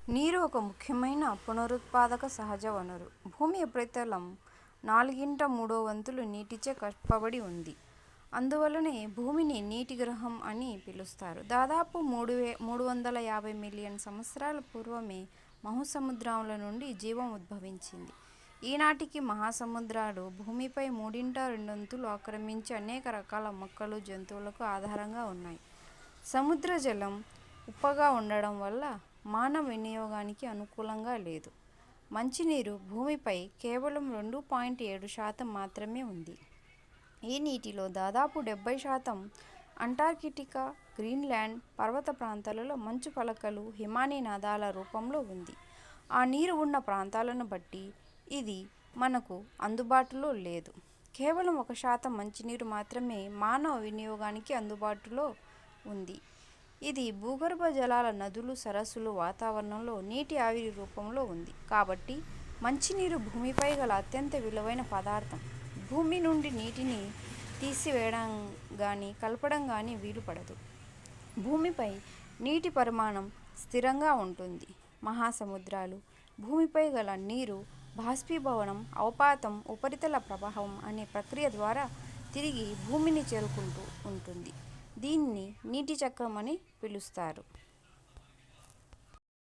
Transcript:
నీరు ఒక ముఖ్యమైన పునరుత్పాదక సహజ వనరు. భూమి ఉపరితలం 3/4 నీటిచే కప్పబడి ఉంది. అందువల్లనే భూమిని నీటి గ్రహం అని పిలుస్తారు. దాదాపు 350 మిలియన్ సంవత్సరాల పూర్వమే మహాసముద్రాల నుండి జీవం ఉద్భవించింది. ఈనాటికి మహాసముద్రాలు భూమిపై 2/3 ఆక్రమించి అనేక రకాల మొక్కలు, జంతువులకు ఆధారంగా ఉన్నాయి. సముద్ర జలం ఉప్పగా ఉండడం వల్ల మానవ వినియోగానికి అనుకూలంగా లేదు. మంచినీరు భూమిపై కేవలం 2.7% మాత్రమే ఉంది. ఈ నీటిలో దాదాపు 70% అంటార్కిటికా, గ్రీన్లాండ్ పర్వత ప్రాంతాలలో మంచు ఫలకాలు, హిమానీ నదాల రూపంలో ఉంది. ఆ నీరు ఉన్న ప్రాంతాలను బట్టి ఇది మనకు అందుబాటులో లేదు. కేవలం 1% మంచినీరు మాత్రమే మానవ వినియోగానికి అందుబాటులో ఉంది. ఇది భూగర్భ జలాల, నదులు, సరస్సులు, వాతావరణంలో నీటి ఆవిరి రూపంలో ఉంది. కాబట్టి మంచినీరు భూమిపై గల అత్యంత విలువైన పదార్థం. భూమి నుండి నీటిని తీసివేయడం గానీ, కలపడం గానీ వీలుపడదు. భూమిపై నీటి పరిమాణం స్థిరంగా ఉంటుంది. మహాసముద్రాలు భూమిపై గల నీరు బాష్పీభవనం, అవపాతం, ఉపరితల ప్రవాహం అనే ప్రక్రియ ద్వారా తిరిగి భూమిని చేరుకుంటూ ఉంటుంది. దీన్ని నీటి చక్రం అని పిలుస్తారు.